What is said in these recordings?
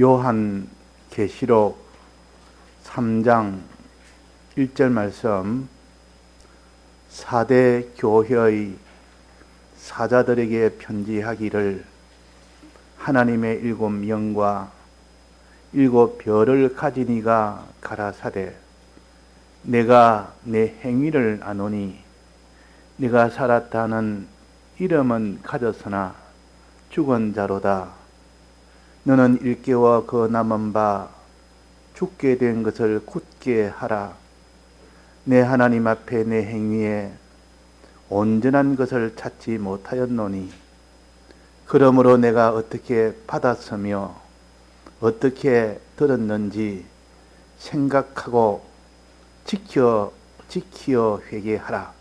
요한 계시록 3장 1절 말씀, 4대 교회의 사자들에게 편지하기를 하나님의 7 영과 7 별을 가진 이가 가라사대 내가 내 행위를 아노니 네가 살았다는 이름은 가졌으나 죽은 자로다. 너는 일깨워 그 남은 바 죽게 된 것을 굳게 하라. 내 하나님 앞에 내 행위에 온전한 것을 찾지 못하였노니 그러므로 내가 어떻게 받았으며 어떻게 들었는지 생각하고 지켜 회개하라.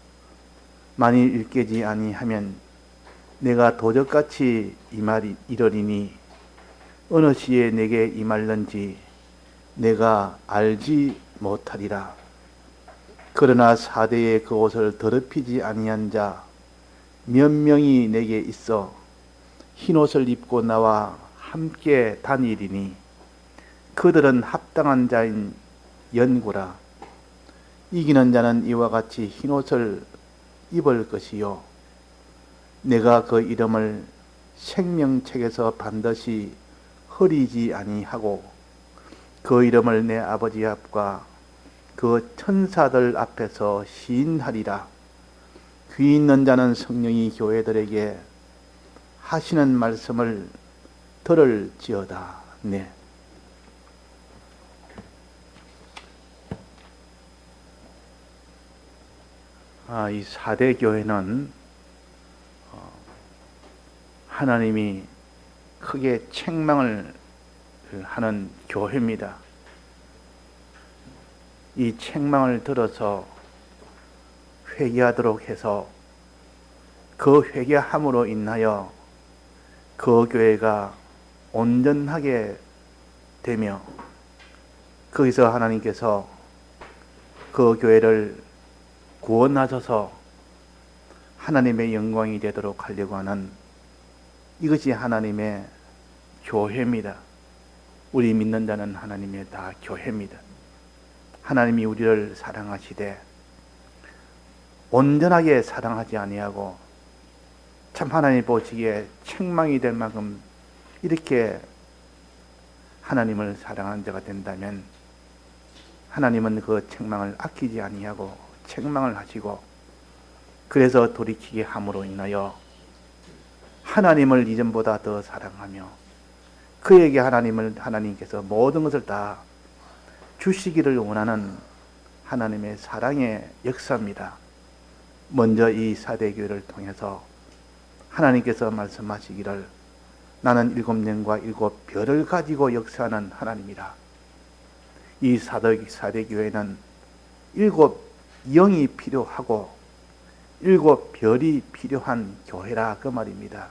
만일 일깨지 아니하면 내가 도적같이 이 말이 이러리니 어느 시에 내게 임할는지 내가 알지 못하리라. 그러나 4대의 그 옷을 더럽히지 아니한 자 몇 명이 내게 있어 흰옷을 입고 나와 함께 다니리니 그들은 합당한 자인 연구라. 이기는 자는 이와 같이 흰옷을 입을 것이요 내가 그 이름을 생명책에서 반드시 흐리지 아니하고 그 이름을 내 아버지 앞과 그 천사들 앞에서 시인하리라. 귀 있는 자는 성령이 교회들에게 하시는 말씀을 들을지어다. 네. 이 4대 교회는 하나님이 크게 책망을 하는 교회입니다. 이 책망을 들어서 회개하도록 해서 그 회개함으로 인하여 그 교회가 온전하게 되며 거기서 하나님께서 그 교회를 구원하셔서 하나님의 영광이 되도록 하려고 하는 이것이 하나님의 교회입니다. 우리 믿는 자는 하나님의 다 교회입니다. 하나님이 우리를 사랑하시되 온전하게 사랑하지 아니하고 참 하나님 보시기에 책망이 될 만큼 이렇게 하나님을 사랑하는 자가 된다면 하나님은 그 책망을 아끼지 아니하고 책망을 하시고 그래서 돌이키게 함으로 인하여 하나님을 이전보다 더 사랑하며 그에게 하나님께서 모든 것을 다 주시기를 원하는 하나님의 사랑의 역사입니다. 먼저 이 4대 교회를 통해서 하나님께서 말씀하시기를 나는 7 영과 7 별을 가지고 역사하는 하나님이라. 이 4대 교회는 7 영이 필요하고 7 별이 필요한 교회라 그 말입니다.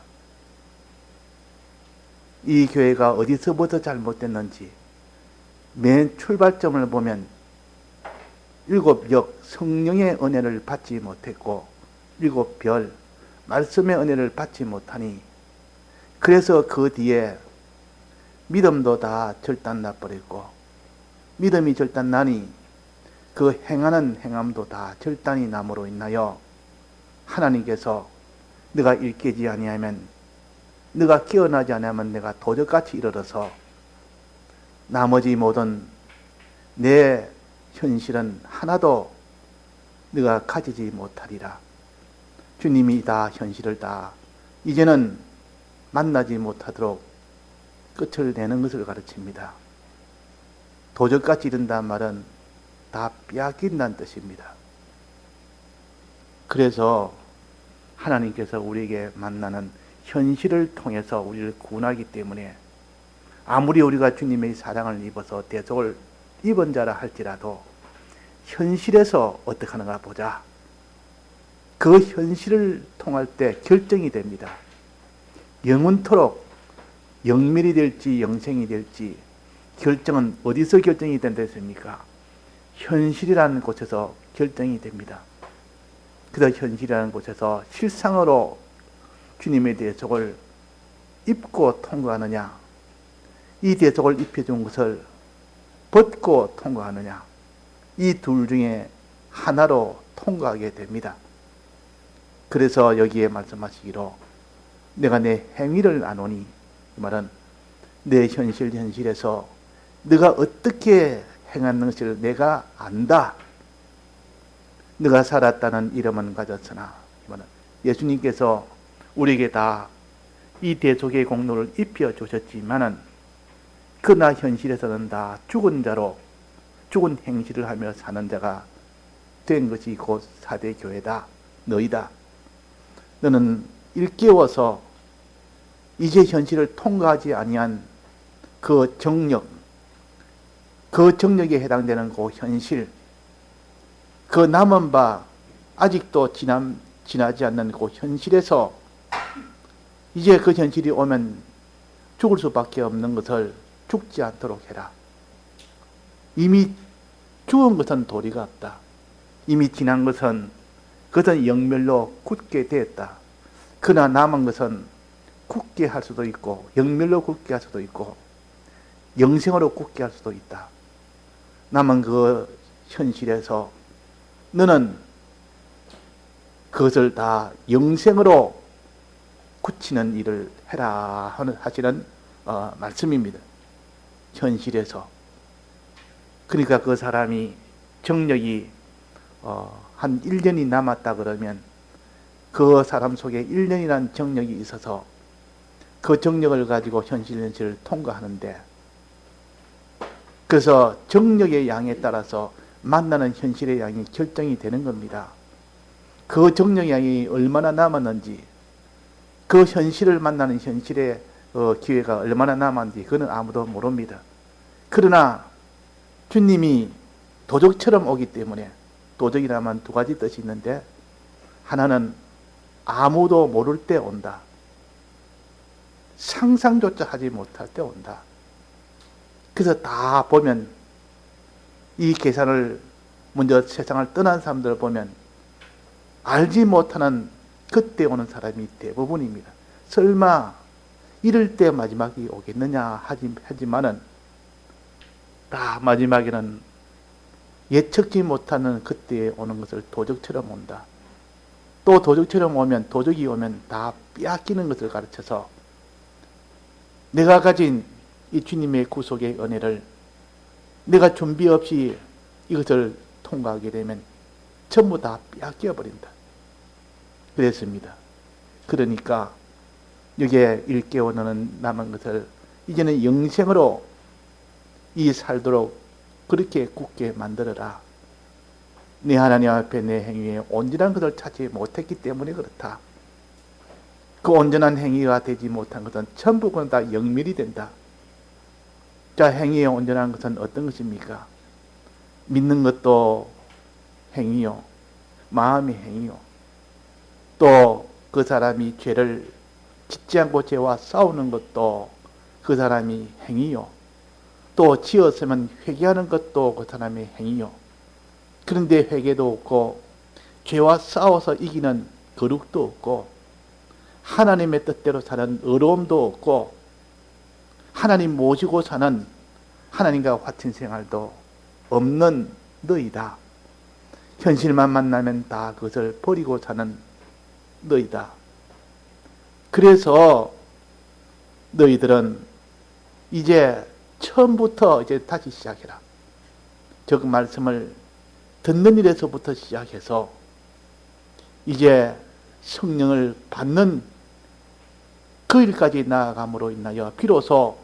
이 교회가 어디서부터 잘못됐는지 맨 출발점을 보면 7 역 성령의 은혜를 받지 못했고 7 별 말씀의 은혜를 받지 못하니 그래서 그 뒤에 믿음도 다 절단 나버렸고 믿음이 절단 나니 그 행하는 행함도 다 절단이 남으로 인하여 하나님께서 네가 일깨지 아니하면 네가 깨어나지 않으면 내가 도적같이 이르러서 나머지 모든 내 현실은 하나도 네가 가지지 못하리라. 주님이 다 현실을 다 이제는 만나지 못하도록 끝을 내는 것을 가르칩니다. 도적같이 이른다는 말은 다 빼앗긴다는 뜻입니다. 그래서 하나님께서 우리에게 만나는 현실을 통해서 우리를 구원하기 때문에 아무리 우리가 주님의 사랑을 입어서 대속을 입은 자라 할지라도 현실에서 어떻게 하는가 보자. 그 현실을 통할 때 결정이 됩니다. 영원토록 영멸이 될지 영생이 될지 결정은 어디서 결정이 된다 했습니까? 현실이라는 곳에서 결정이 됩니다. 그래서 현실이라는 곳에서 실상으로 주님의 대속을 입고 통과하느냐, 이 대속을 입혀준 것을 벗고 통과하느냐, 이 둘 중에 하나로 통과하게 됩니다. 그래서 여기에 말씀하시기로 내가 내 행위를 아노니, 이 말은 내 현실에서 네가 어떻게 행하는 것을 내가 안다. 네가 살았다는 이름은 가졌으나, 이 말은 예수님께서 우리에게 다 이 대속의 공로를 입혀 주셨지만은 그러나 현실에서는 다 죽은 자로 죽은 행실을 하며 사는 자가 된 것이 곧 사대교회다. 너희다. 너는 일깨워서 이제 현실을 통과하지 아니한 그 정력, 그 정력에 해당되는 그 현실, 그 남은 바 아직도 지나지 않는 그 현실에서 이제 그 현실이 오면 죽을 수밖에 없는 것을 죽지 않도록 해라. 이미 죽은 것은 도리가 없다. 이미 지난 것은 그것은 영멸로 굳게 되었다. 그러나 남은 것은 굳게 할 수도 있고 영멸로 굳게 할 수도 있고 영생으로 굳게 할 수도 있다. 남은 그 현실에서 너는 그것을 다 영생으로 굳히는 일을 해라 하시는 말씀입니다. 현실에서. 그러니까 그 사람이 정력이 한 1년이 남았다 그러면 그 사람 속에 1년이라는 정력이 있어서 그 정력을 가지고 현실을 통과하는데, 그래서 정력의 양에 따라서 만나는 현실의 양이 결정이 되는 겁니다. 그 정력의 양이 얼마나 남았는지, 그 현실을 만나는 현실의 기회가 얼마나 남았는지 그건 아무도 모릅니다. 그러나 주님이 도적처럼 오기 때문에, 도적이라면 두 가지 뜻이 있는데, 하나는 아무도 모를 때 온다. 상상조차 하지 못할 때 온다. 그래서 다 보면 이 계산을 먼저 세상을 떠난 사람들을 보면 알지 못하는 그때 오는 사람이 대부분입니다. 설마 이럴 때 마지막이 오겠느냐 하지만은 다 마지막에는 예측지 못하는 그때에 오는 것을 도적처럼 온다. 또 도적처럼 오면, 도적이 오면 다 빼앗기는 것을 가르쳐서 내가 가진 이 주님의 구속의 은혜를 내가 준비 없이 이것을 통과하게 되면 전부 다 빼앗겨 버린다. 그랬습니다. 그러니까 여기에 일깨워는 남은 것을 이제는 영생으로 이 살도록 그렇게 굳게 만들어라. 내 하나님 앞에 내 행위에 온전한 것을 찾지 못했기 때문에 그렇다. 그 온전한 행위가 되지 못한 것은 전부 다 영멸이 된다. 자, 행위에 온전한 것은 어떤 것입니까? 믿는 것도 행위요, 마음이 행위요, 또 그 사람이 죄를 짓지 않고 죄와 싸우는 것도 그 사람이 행위요, 또 지었으면 회개하는 것도 그 사람의 행위요. 그런데 회개도 없고 죄와 싸워서 이기는 거룩도 없고 하나님의 뜻대로 사는 의로움도 없고 하나님 모시고 사는 하나님과 같은 생활도 없는 너희다. 현실만 만나면 다 그것을 버리고 사는 너희다. 그래서 너희들은 이제 처음부터 이제 다시 시작해라. 저 말씀을 듣는 일에서부터 시작해서 이제 성령을 받는 그 일까지 나아감으로 인하여 비로소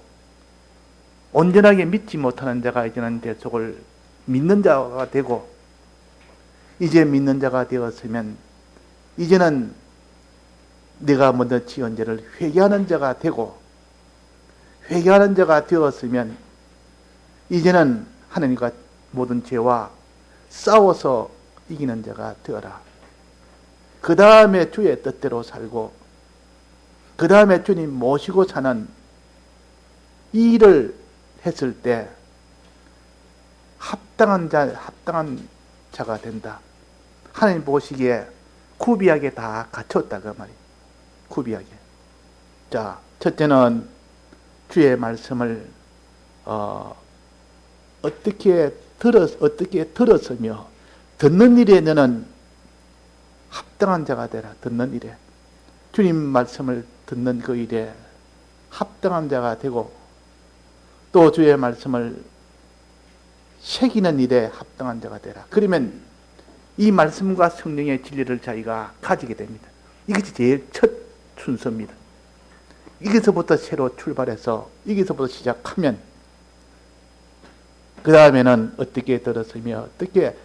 온전하게 믿지 못하는 자가 이제는 대속을 믿는 자가 되고, 이제 믿는 자가 되었으면 이제는 내가 먼저 지은 죄를 회개하는 자가 되고, 회개하는 자가 되었으면 이제는 하나님과 모든 죄와 싸워서 이기는 자가 되어라. 그 다음에 주의 뜻대로 살고 그 다음에 주님 모시고 사는 이 일을 했을 때 합당한 자가 된다. 하나님 보시기에 구비하게 다 갖췄다 그 말이에요. 구비하게. 자, 첫째는 주의 말씀을 어떻게 들었으며 듣는 일에 너는 합당한 자가 되라. 듣는 일에 주님 말씀을 듣는 그 일에 합당한 자가 되고 또 주의 말씀을 새기는 일에 합당한 자가 되라. 그러면 이 말씀과 성령의 진리를 자기가 가지게 됩니다. 이것이 제일 첫 순서입니다. 여기서부터 새로 출발해서 여기서부터 시작하면 그 다음에는 어떻게 들었으며 어떻게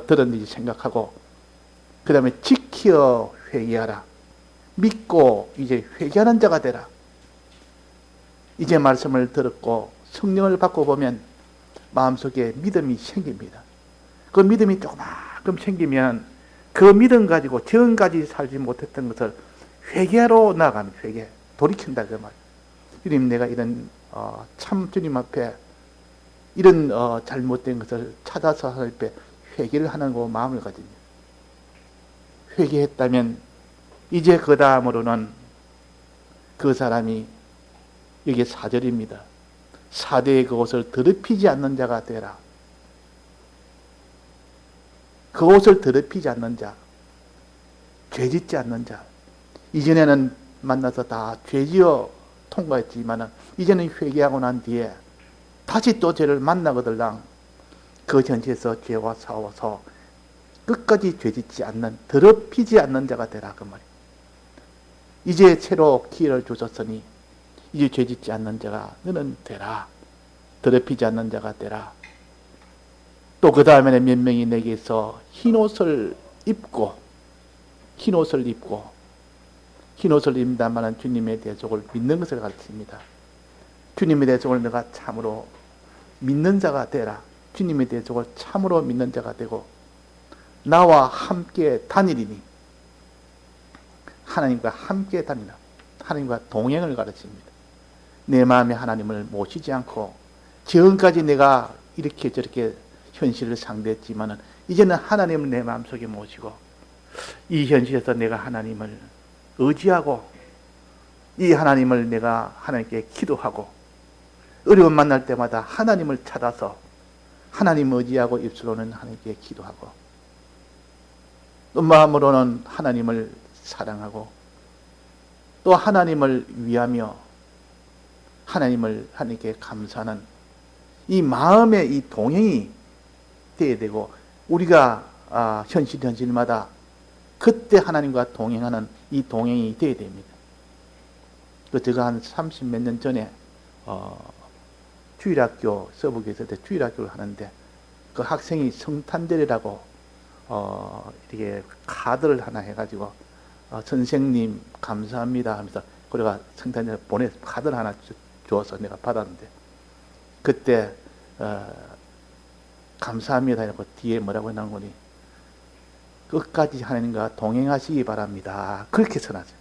들었는지 생각하고 그 다음에 지키어 회개하라. 믿고 이제 회개하는 자가 되라. 이제 말씀을 들었고 성령을 받고 보면 마음속에 믿음이 생깁니다. 그 믿음이 조금만큼 생기면 그 믿음 가지고 지금까지 살지 못했던 것을 회개하러 나아갑니다. 회개. 돌이킨다 그 말. 주님 내가 이런 참 주님 앞에 이런 잘못된 것을 찾아서 하나님 앞에 회개를 하는 그 마음을 가집니다. 회개했다면 이제 그 다음으로는 그 사람이 여기 4절입니다. 사대의 그것을 더럽히지 않는 자가 되라. 그것을 더럽히지 않는 자, 죄짓지 않는 자. 이전에는 만나서 다 죄지어 통과했지만 이제는 회개하고 난 뒤에 다시 또 죄를 만나거들랑 그 현실에서 죄와 싸워서 끝까지 죄짓지 않는, 더럽히지 않는 자가 되라 그 말이에요. 이제 새로 기회를 주셨으니 이제 죄짓지 않는 자가 너는 되라. 더럽히지 않는 자가 되라. 또 그 다음에는 몇 명이 내게서 흰옷을 입고 흰옷을 입는다마는 주님의 대속을 믿는 것을 가르칩니다. 주님의 대속을 내가 참으로 믿는 자가 되라. 주님의 대속을 참으로 믿는 자가 되고 나와 함께 다니리니 하나님과 함께 다니라. 하나님과 동행을 가르칩니다. 내 마음에 하나님을 모시지 않고 지금까지 내가 이렇게 저렇게 현실을 상대했지만은 이제는 하나님을 내 마음속에 모시고 이 현실에서 내가 하나님을 의지하고 이 하나님을 내가 하나님께 기도하고 어려움 만날 때마다 하나님을 찾아서 하나님 의지하고 입술로는 하나님께 기도하고 또 마음으로는 하나님을 사랑하고 또 하나님을 위하며 하나님을 하나님께 감사하는 이 마음의 이 동행이 되어야 되고 우리가 현실마다 그때 하나님과 동행하는 이 동행이 되어야 됩니다. 제가 한 30 몇 년 전에 주일학교 서북에 있을 때 주일학교를 하는데 그 학생이 성탄절이라고 이렇게 카드를 하나 해가지고 선생님 감사합니다 하면서 그래가 성탄절 보내서 카드를 하나 주어서 내가 받았는데 그때 감사합니다 해놓고 뒤에 뭐라고 해놓은 거니 끝까지 하나님과 동행하시기 바랍니다. 그렇게 써놨어요.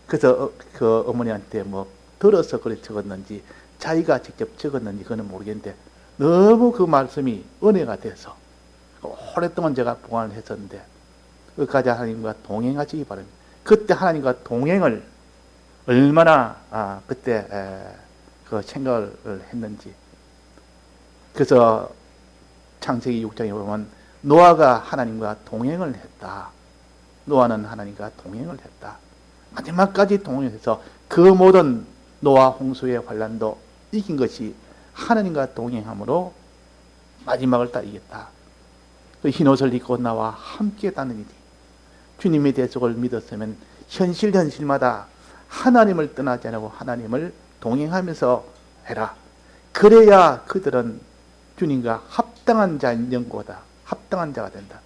그래서 그 어머니한테 뭐 들어서 그래 적었는지 자기가 직접 적었는지 그건 모르겠는데 너무 그 말씀이 은혜가 돼서 오랫동안 제가 보관을 했었는데 끝까지 하나님과 동행하시기 바랍니다. 그때 하나님과 동행을 얼마나 그때 그 생각을 했는지. 그래서 창세기 6장에 보면 노아가 하나님과 동행을 했다. 노아는 하나님과 동행을 했다. 마지막까지 동행해서 그 모든 노아 홍수의 환난도 이긴 것이 하나님과 동행함으로 마지막을 다 이겼다. 그 흰옷을 입고 나와 함께 다니니 주님의 대속을 믿었으면 현실마다 하나님을 떠나지 않고 하나님을 동행하면서 해라. 그래야 그들은 주님과 합당한 자인 영고다. 합당한 자가 된다.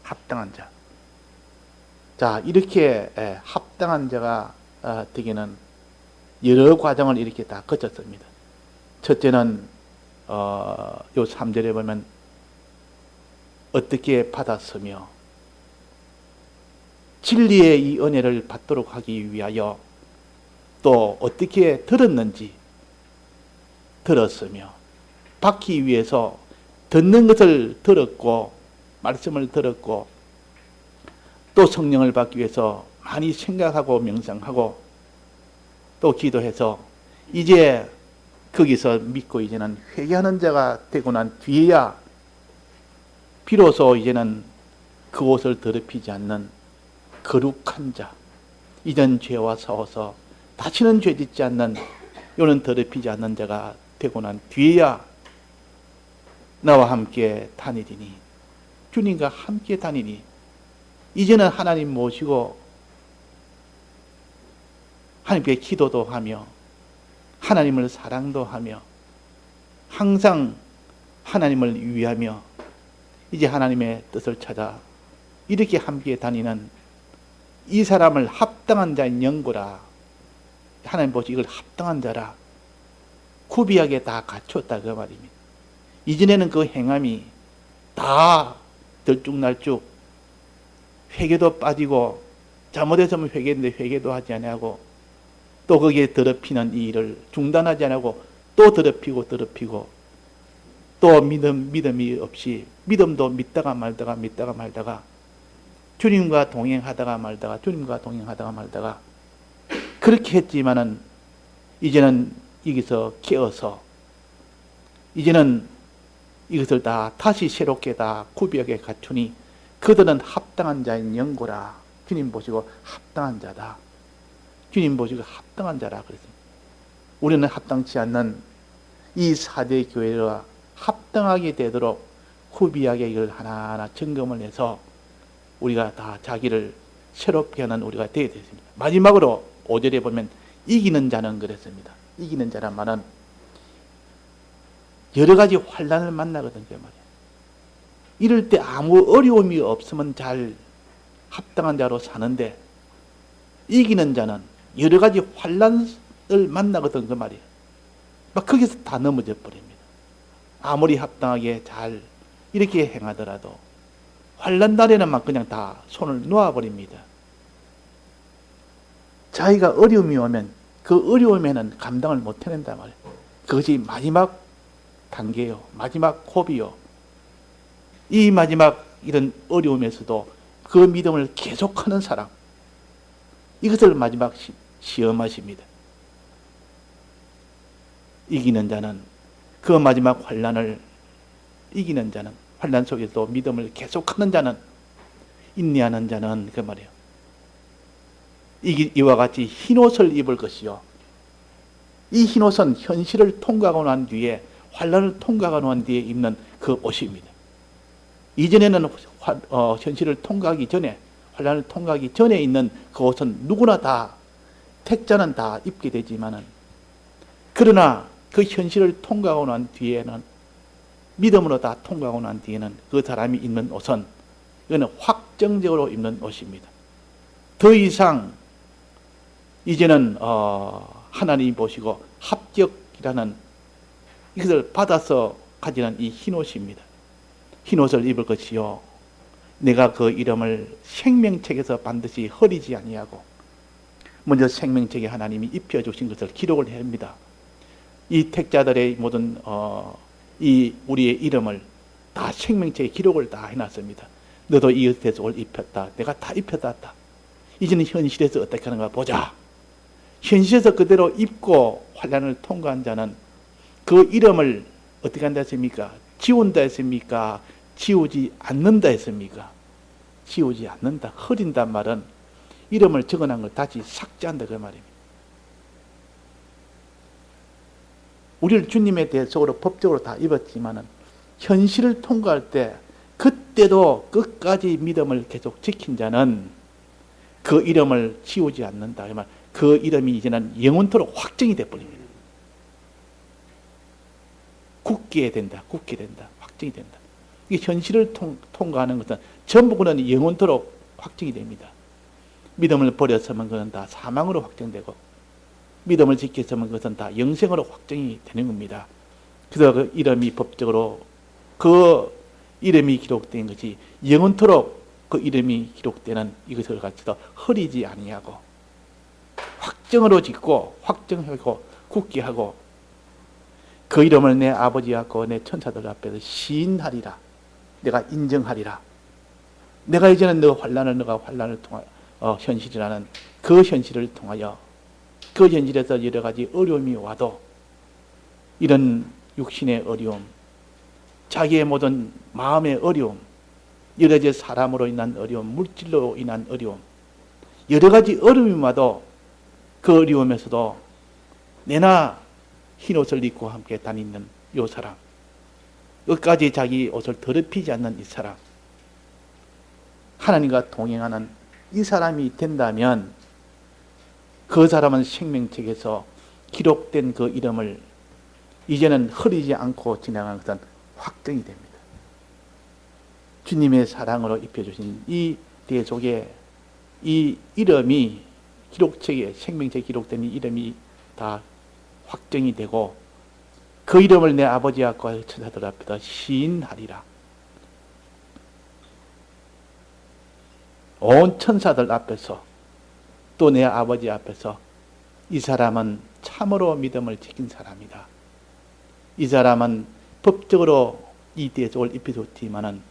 합당한 자. 자, 이렇게 합당한 자가 되기는 여러 과정을 이렇게 다 거쳤습니다. 첫째는 요 3절에 보면 어떻게 받았으며 진리의 이 은혜를 받도록 하기 위하여 또 어떻게 들었는지 들었으며 받기 위해서 듣는 것을 들었고 말씀을 들었고 또 성령을 받기 위해서 많이 생각하고 명상하고 또 기도해서 이제 거기서 믿고 이제는 회개하는 자가 되고 난 뒤에야 비로소 이제는 그곳을 더럽히지 않는 거룩한 자, 이전 죄와 싸워서 다시는 죄 짓지 않는, 요는 더럽히지 않는 자가 되고 난 뒤에야 나와 함께 다니리니, 주님과 함께 다니니, 이제는 하나님 모시고 하나님께 기도도 하며 하나님을 사랑도 하며 항상 하나님을 위하며 이제 하나님의 뜻을 찾아 이렇게 함께 다니는 이 사람을 합당한 자인 영고라. 하나님 보시 이걸 합당한 자라 구비하게 다 갖췄다 그 말입니다. 이전에는 그 행함이 다 들쭉날쭉 회개도 빠지고 잘못했으면 회개했는데 회개도 하지 아니하고 또 거기에 더럽히는 이 일을 중단하지 아니하고 또 더럽히고 또 믿음이 없이 믿음도 믿다가 말다가 주님과 동행하다가 말다가 그렇게 했지만은 이제는 여기서 깨어서 이제는 이것을 다 다시 새롭게 다 구비하게 갖추니 그들은 합당한 자인 영고라. 주님 보시고 합당한 자다. 주님 보시고 합당한 자라 그랬습니다. 우리는 합당치 않는 이 4대 교회와 합당하게 되도록 구비하게 이걸 하나하나 점검을 해서 우리가 다 자기를 새롭게 하는 우리가 되어야 되겠습니다. 마지막으로 5절에 보면 이기는 자는 그랬습니다. 이기는 자란 말은 여러 가지 환난을 만나거든요. 말이에요. 이럴 때 아무 어려움이 없으면 잘 합당한 자로 사는데 이기는 자는 여러 가지 환난을 만나거든 그 말이에요. 막 거기서 다 넘어져 버립니다. 아무리 합당하게 잘 이렇게 행하더라도 환난 날에는 막 그냥 다 손을 놓아버립니다. 자기가 어려움이 오면 그 어려움에는 감당을 못 해낸단 말이에요. 그것이 마지막 단계요. 마지막 호비요. 이 마지막 이런 어려움에서도 그 믿음을 계속하는 사람, 이것을 마지막 시험하십니다. 이기는 자는 그 마지막 환난을 이기는 자는 환난 속에서도 믿음을 계속하는 자는 인내하는 자는 그 말이에요. 이와 같이 흰옷을 입을 것이요. 이 흰옷은 현실을 통과하고 난 뒤에 환난을 통과하고 난 뒤에 입는 그 옷입니다. 이전에는 현실을 통과하기 전에 환난을 통과하기 전에 있는 그 옷은 누구나 다 택자는 다 입게 되지만은 그러나 그 현실을 통과하고 난 뒤에는 믿음으로 다 통과하고 난 뒤에는 그 사람이 입는 옷은 이거는 확정적으로 입는 옷입니다. 더 이상 이제는 하나님이 보시고 합격이라는 이것을 받아서 가지는 이 흰옷입니다. 흰옷을 입을 것이요 내가 그 이름을 생명책에서 반드시 흐리지 아니하고 먼저 생명책에 하나님이 입혀주신 것을 기록을 합니다. 이 택자들의 모든 이 우리의 이름을 다 생명책에 기록을 다 해놨습니다. 너도 이 옷에서 옷을 입혔다. 내가 다 입혔다. 이제는 현실에서 어떻게 하는가 보자. 현실에서 그대로 입고 환난을 통과한 자는 그 이름을 어떻게 한다 했습니까? 지운다 했습니까? 지우지 않는다 했습니까? 지우지 않는다. 흐린단 말은 이름을 적어놓은 걸 다시 삭제한다 그 말입니다. 우리를 주님에 대해 속으로 법적으로 다 입었지만은 현실을 통과할 때 그때도 끝까지 믿음을 계속 지킨 자는 그 이름을 지우지 않는다. 그 이름이 이제는 영원토록 확정이 되어버립니다. 굳게 된다. 확정이 된다. 이 현실을 통과하는 것은 전부 그는 영원토록 확정이 됩니다. 믿음을 버렸으면 그는 다 사망으로 확정되고 믿음을 지켰으면 그것은 다 영생으로 확정이 되는 겁니다. 그래서 그 이름이 법적으로 그 이름이 기록된 것이 영원토록 그 이름이 기록되는 이것을 가지고 흐리지 아니하고 확정으로 짓고 확정하고 굳게 하고 그 이름을 내 아버지하고 내 천사들 앞에서 시인하리라. 내가 인정하리라. 내가 이제는 너가 환난을 통하여 현실이라는 그 현실을 통하여 그 현실에서 여러 가지 어려움이 와도 이런 육신의 어려움, 자기의 모든 마음의 어려움, 여러 가지 사람으로 인한 어려움, 물질로 인한 어려움, 여러 가지 어려움이 와도 그 어려움에서도 내나 흰옷을 입고 함께 다니는 이 사람, 끝까지 자기 옷을 더럽히지 않는 이 사람, 하나님과 동행하는 이 사람이 된다면 그 사람은 생명책에서 기록된 그 이름을 이제는 흐리지 않고 지나가는 것은 확정이 됩니다. 주님의 사랑으로 입혀주신 이 대속에 이 이름이 기록책에, 생명책에 기록된 이 이름이 다 확정이 되고 그 이름을 내 아버지 앞과 천사들 앞에다 시인하리라. 온 천사들 앞에서 또 내 아버지 앞에서 이 사람은 참으로 믿음을 지킨 사람이다. 이 사람은 법적으로 이 대속을 입혀줬지만은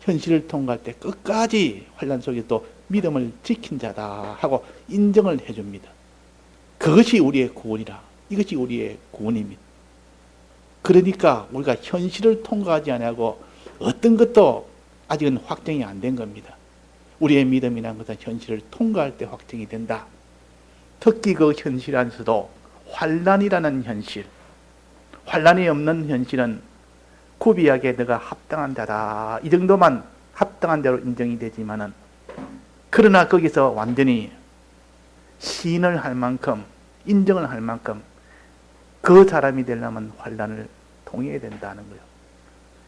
현실을 통과할 때 끝까지 환난 속에 또 믿음을 지킨 자다 하고 인정을 해줍니다. 그것이 우리의 구원이라. 이것이 우리의 구원입니다. 그러니까 우리가 현실을 통과하지 않고 어떤 것도 아직은 확정이 안 된 겁니다. 우리의 믿음이라는 것은 현실을 통과할 때 확정이 된다. 특히 그 현실 안에서도 환난이라는 현실, 환난이 없는 현실은 구비하게 너가 합당한 자다. 이 정도만 합당한 자로 인정이 되지만은, 그러나 거기서 완전히 시인을 할 만큼, 인정을 할 만큼 그 사람이 되려면 환난을 통해야 된다는 거예요.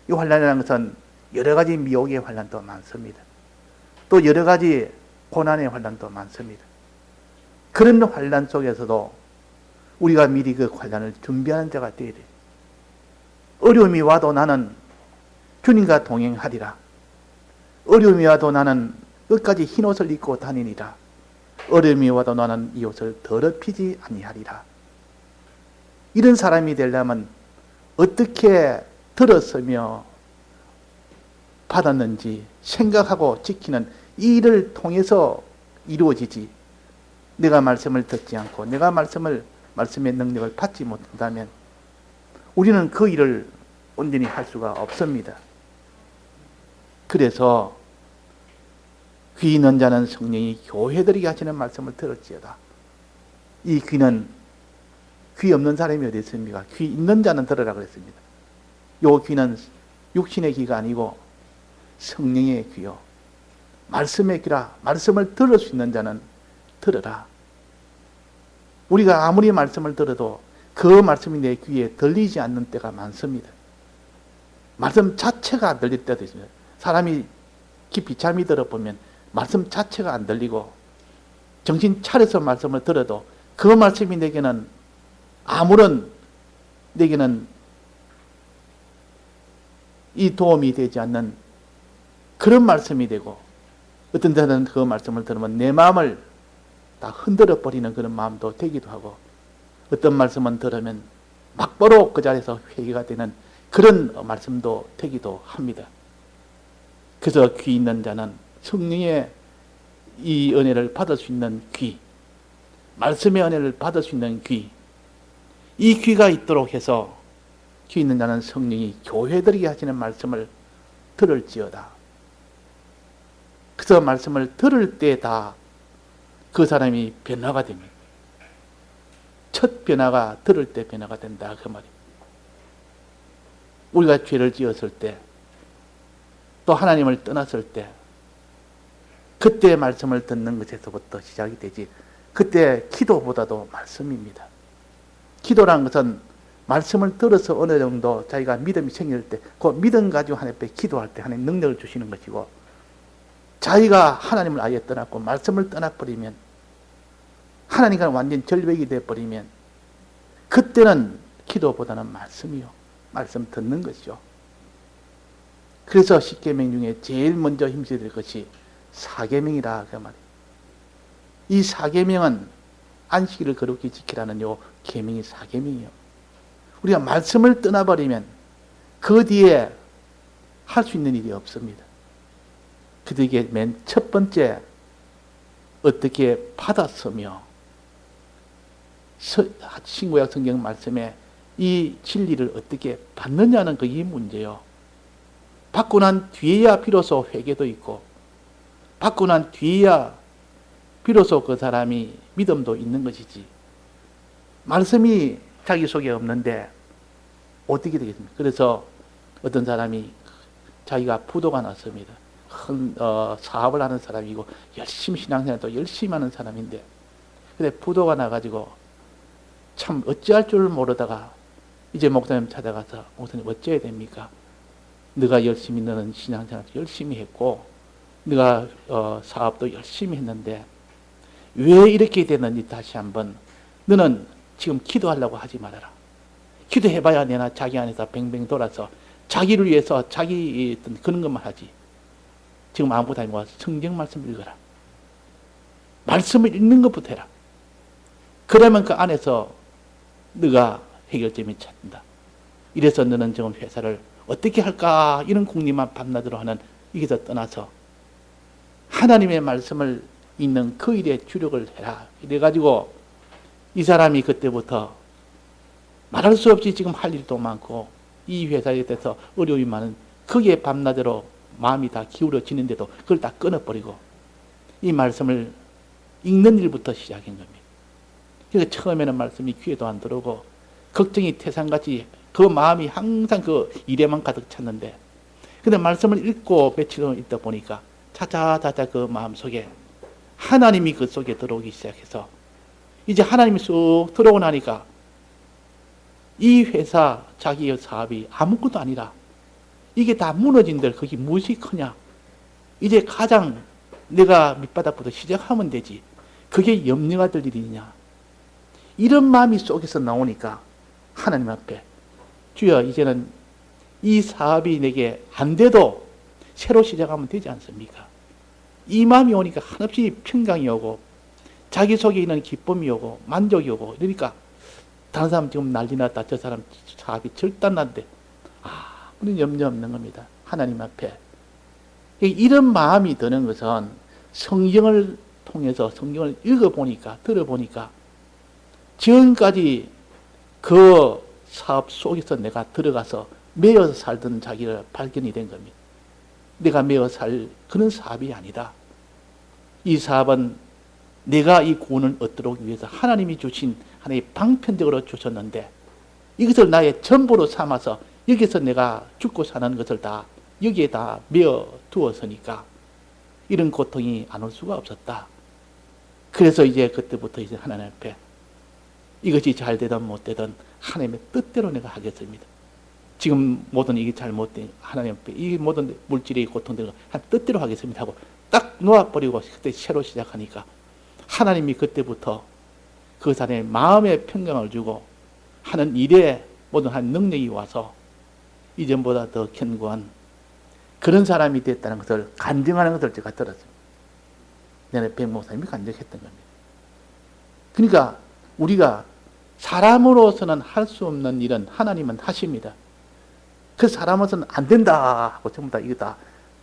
이 환난이라는 것은 여러 가지 미혹의 환난도 많습니다. 또 여러 가지 고난의 환난도 많습니다. 그런 환난 속에서도 우리가 미리 그 환난을 준비하는 자가 되어야 돼요. 어려움이 와도 나는 주님과 동행하리라. 어려움이 와도 나는 끝까지 흰옷을 입고 다니리라. 어려움이 와도 나는 이 옷을 더럽히지 아니하리라. 이런 사람이 되려면 어떻게 들었으며 받았는지 생각하고 지키는 이 일을 통해서 이루어지지, 내가 말씀을 듣지 않고 내가 말씀의 능력을 받지 못한다면 우리는 그 일을 온전히 할 수가 없습니다. 그래서 귀 있는 자는 성령이 교회들에게 하시는 말씀을 들을지어다. 이 귀는 귀 없는 사람이 어디 있습니까? 귀 있는 자는 들으라 그랬습니다. 이 귀는 육신의 귀가 아니고 성령의 귀요, 말씀의 귀라. 말씀을 들을 수 있는 자는 들으라. 우리가 아무리 말씀을 들어도 그 말씀이 내 귀에 들리지 않는 때가 많습니다. 말씀 자체가 안 들릴 때도 있습니다. 사람이 깊이 잠이 들어보면 말씀 자체가 안 들리고 정신 차려서 말씀을 들어도 그 말씀이 내게는 내게는 이 도움이 되지 않는 그런 말씀이 되고, 어떤 때는 그 말씀을 들으면 내 마음을 다 흔들어 버리는 그런 마음도 되기도 하고, 어떤 말씀은 들으면 막바로 그 자리에서 회개가 되는 그런 말씀도 되기도 합니다. 그래서 귀 있는 자는 성령의 이 은혜를 받을 수 있는 귀, 말씀의 은혜를 받을 수 있는 귀, 이 귀가 있도록 해서 귀 있는 자는 성령이 교회들에게 하시는 말씀을 들을지어다. 그래서 말씀을 들을 때 다 그 사람이 변화가 됩니다. 첫 변화가 들을 때 변화가 된다, 그 말입니다. 우리가 죄를 지었을 때, 또 하나님을 떠났을 때, 그때 말씀을 듣는 것에서부터 시작이 되지, 그때 기도보다도 말씀입니다. 기도라는 것은 말씀을 들어서 어느 정도 자기가 믿음이 생길 때, 그 믿음 가지고 하나님 앞에 기도할 때 하나님 능력을 주시는 것이고, 자기가 하나님을 아예 떠났고 말씀을 떠나버리면, 하나님과 완전 절벽이 되어버리면, 그때는 기도보다는 말씀이요, 말씀 듣는 것이죠. 그래서 십계명 중에 제일 먼저 힘써야 될 것이 사계명이라 그 말이에요. 이 사계명은 안식일을 거룩히 지키라는 요 계명이 사계명이요. 우리가 말씀을 떠나버리면 그 뒤에 할 수 있는 일이 없습니다. 그래서 이게 맨 첫 번째, 어떻게 받았으며, 신구약 성경 말씀에 이 진리를 어떻게 받느냐는 그게 문제요. 받고 난 뒤에야 비로소 회개도 있고, 받고 난 뒤에야 비로소 그 사람이 믿음도 있는 것이지. 말씀이 자기 속에 없는데 어떻게 되겠습니까? 그래서 어떤 사람이 자기가 부도가 났습니다. 사업을 하는 사람이고 열심히 신앙생활도 열심히 하는 사람인데, 근데 부도가 나가지고 참 어찌할 줄 모르다가 이제 목사님 찾아가서, 목사님 어찌해야 됩니까? 네가 열심히, 너는 신앙생활도 열심히 했고 네가 사업도 열심히 했는데 왜 이렇게 됐는지 다시 한번, 너는 지금 기도하려고 하지 말아라. 기도해봐야 내나 자기 안에서 뱅뱅 돌아서 자기를 위해서 자기 그런 것만 하지. 지금 아무것도 아니고 성경 말씀 읽어라. 말씀을 읽는 것부터 해라. 그러면 그 안에서 네가 해결점이 찾는다. 이래서 너는 지금 회사를 어떻게 할까 이런 궁리만 밤낮으로 하는 이게서 떠나서 하나님의 말씀을 읽는 그 일에 주력을 해라. 이래가지고 이 사람이 그때부터 말할 수 없이 지금 할 일도 많고 이 회사에 대해서 어려움이 많은, 거기에 밤낮으로 마음이 다 기울어지는데도 그걸 다 끊어버리고 이 말씀을 읽는 일부터 시작한 겁니다. 그래서 처음에는 말씀이 귀에도 안 들어오고 걱정이 태산같이 그 마음이 항상 그 일에만 가득 찼는데, 근데 말씀을 읽고 며칠 있다 보니까 차차차차 그 마음 속에 하나님이 그 속에 들어오기 시작해서 이제 하나님이 쑥 들어오고 나니까 이 회사 자기의 사업이 아무것도 아니라 이게 다 무너진들 그게 무엇이 크냐, 이제 가장 내가 밑바닥부터 시작하면 되지, 그게 염려가 될 일이냐, 이런 마음이 속에서 나오니까 하나님 앞에, 주여 이제는 이 사업이 내게 안 돼도 새로 시작하면 되지 않습니까? 이 마음이 오니까 한없이 평강이 오고 자기 속에 있는 기쁨이 오고 만족이 오고, 그러니까 다른 사람 지금 난리 났다, 저 사람 사업이 절단난데 아무런 염려 없는 겁니다. 하나님 앞에. 이런 마음이 드는 것은 성경을 통해서 성경을 읽어보니까, 들어보니까 지금까지 그 사업 속에서 내가 들어가서 매여 살던 자기를 발견이 된 겁니다. 내가 매여 살 그런 사업이 아니다. 이 사업은 내가 이 구원을 얻도록 위해서 하나님이 주신 하나의 방편적으로 주셨는데, 이것을 나의 전부로 삼아서 여기서 내가 죽고 사는 것을 다 여기에 다 메어 두었으니까 이런 고통이 안 올 수가 없었다. 그래서 이제 그때부터 이제 하나님 앞에 이것이 잘 되든 못 되든 하나님의 뜻대로 내가 하겠습니다. 지금 모든 이게 잘못된 하나님 앞에 이 모든 물질의 고통들을 한 뜻대로 하겠습니다 하고 딱 놓아버리고 그때 새로 시작하니까 하나님이 그때부터 그 사람의 마음에 평강을 주고 하는 일에 모든 한 능력이 와서 이전보다 더 견고한 그런 사람이 됐다는 것을 간증하는 것을 제가 들었습니다. 내내 백 목사님이 간증했던 겁니다. 그러니까 우리가 사람으로서는 할 수 없는 일은 하나님은 하십니다. 그 사람으로서는 안 된다 하고 전부 다 이거다.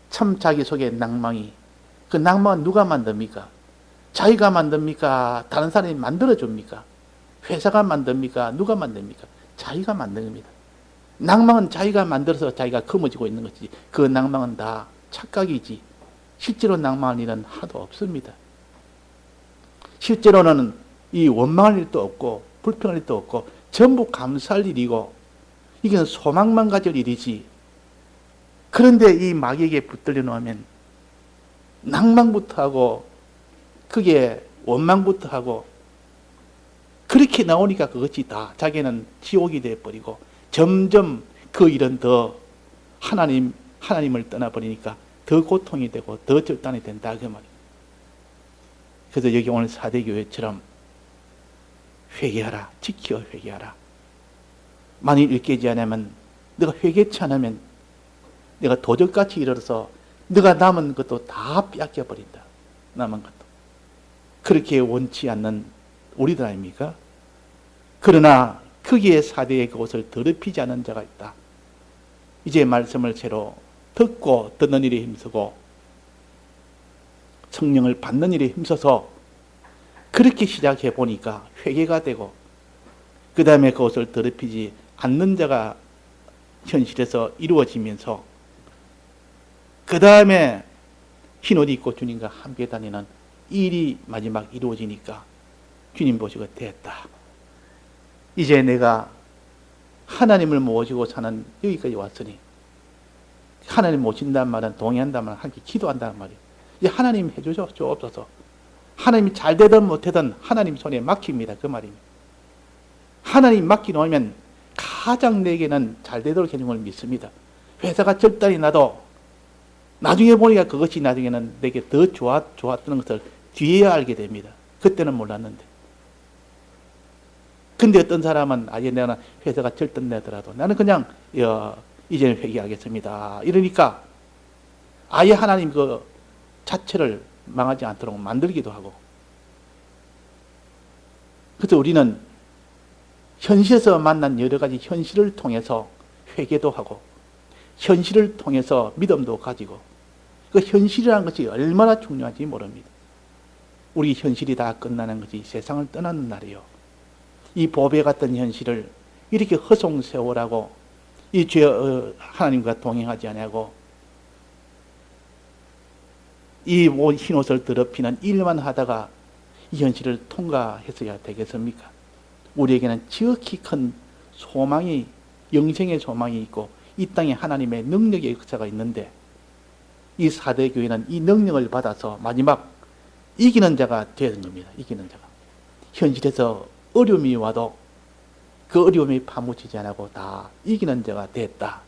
참 자기 속에 낭망이, 그 낭망은 누가 만듭니까? 자기가 만듭니까? 다른 사람이 만들어줍니까? 회사가 만듭니까? 누가 만듭니까? 자기가 만든 겁니다. 낭망은 자기가 만들어서 자기가 거머쥐고 있는 것이지, 그 낭망은 다 착각이지 실제로 낭망할 일은 하나도 없습니다. 실제로는 이 원망할 일도 없고 불평할 일도 없고 전부 감사할 일이고 이게 소망만 가질 일이지. 그런데 이 마귀에게 붙들려 놓으면 낭망부터 하고 그게 원망부터 하고 그렇게 나오니까 그것이 다 자기는 지옥이 되어버리고 점점 그 일은 더 하나님을 떠나버리니까 더 고통이 되고 더 절단이 된다 그 말이에요. 그래서 여기 오늘 사대교회처럼 회개하라, 지켜 회개하라. 만일 일깨지 않으면, 내가 회개치 않으면 내가 도적같이 일어서 네가 남은 것도 다 빼앗겨버린다. 남은 것도. 그렇게 원치 않는 우리들 아닙니까? 그러나 거기에 사대의 그곳을 더럽히지 않은 자가 있다. 이제 말씀을 새로 듣고 듣는 일에 힘쓰고 성령을 받는 일에 힘써서 그렇게 시작해 보니까 회개가 되고 그 다음에 그것을 더럽히지 않는 자가 현실에서 이루어지면서 그 다음에 흰옷 입고 주님과 함께 다니는 일이 마지막 이루어지니까 주님 보시고 됐다. 이제 내가 하나님을 모시고 사는 여기까지 왔으니 하나님 모신다는 말은 동의한다는 말은 함께 기도한다는 말이에요. 이제 하나님 해주죠. 주옵소서. 하나님이 잘 되든 못되든 하나님 손에 맡깁니다. 그 말입니다. 하나님 맡기놓으면 가장 내게는 잘 되도록 해주는 걸 믿습니다. 회사가 절단이 나도 나중에 보니까 그것이 나중에는 내게 더 좋았다는 것을 뒤에야 알게 됩니다. 그때는 몰랐는데. 근데 어떤 사람은 아예 내가 회사가 절단되더라도 나는 그냥 이제는 회개하겠습니다. 이러니까 아예 하나님 그 자체를 망하지 않도록 만들기도 하고. 그래서 우리는 현실에서 만난 여러 가지 현실을 통해서 회개도 하고 현실을 통해서 믿음도 가지고 그 현실이라는 것이 얼마나 중요한지 모릅니다. 우리 현실이 다 끝나는 것이 세상을 떠나는 날이요. 이 보배 같은 현실을 이렇게 허송세월하고 이 죄 하나님과 동행하지 아니하고 이 흰옷을 더럽히는 일만 하다가 이 현실을 통과했어야 되겠습니까? 우리에게는 지극히 큰 소망이 영생의 소망이 있고 이 땅에 하나님의 능력의 역사가 있는데 이 4대 교회는 이 능력을 받아서 마지막 이기는 자가 되는 겁니다. 이기는 자가. 현실에서 어려움이 와도 그 어려움이 파묻히지 않고 다 이기는 자가 됐다.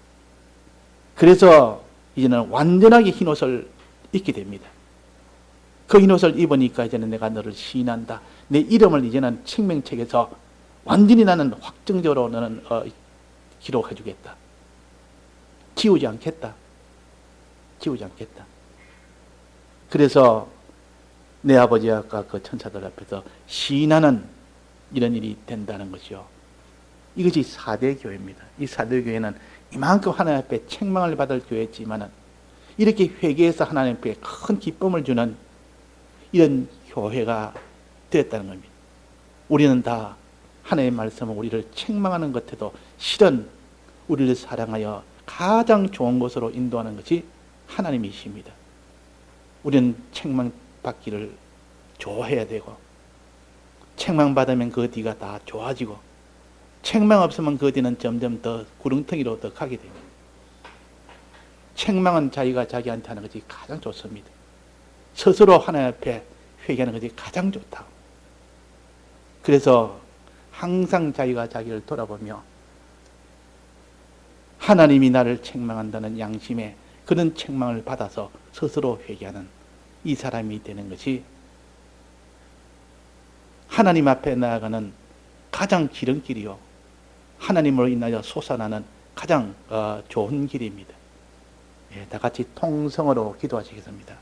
그래서 이제는 완전하게 흰옷을 입게 됩니다. 그 흰옷을 입으니까 이제는 내가 너를 시인한다. 내 이름을 이제는 생명책에서 완전히 나는 확정적으로 너는 기록해 주겠다. 지우지 않겠다. 지우지 않겠다. 그래서 내 아버지와 그 천사들 앞에서 시인하는 이런 일이 된다는 것이요. 이것이 4대 교회입니다. 이 4대 교회는 이만큼 하나님 앞에 책망을 받을 교회였지만은 이렇게 회개해서 하나님 앞에 큰 기쁨을 주는 이런 교회가 되었다는 겁니다. 우리는 다 하나님의 말씀은 우리를 책망하는 것에도 실은 우리를 사랑하여 가장 좋은 것으로 인도하는 것이 하나님이십니다. 우리는 책망받기를 좋아해야 되고 책망받으면 그 뒤가 다 좋아지고 책망 없으면 그 뒤는 점점 더 구렁텅이로 더 가게 됩니다. 책망은 자기가 자기한테 하는 것이 가장 좋습니다. 스스로 하나님 앞에 회개하는 것이 가장 좋다. 그래서 항상 자기가 자기를 돌아보며 하나님이 나를 책망한다는 양심에 그런 책망을 받아서 스스로 회개하는 이 사람이 되는 것이 하나님 앞에 나아가는 가장 기름길이요. 하나님으로 인하여 솟아나는 가장 좋은 길입니다. 다 같이 통성으로 기도하시겠습니다.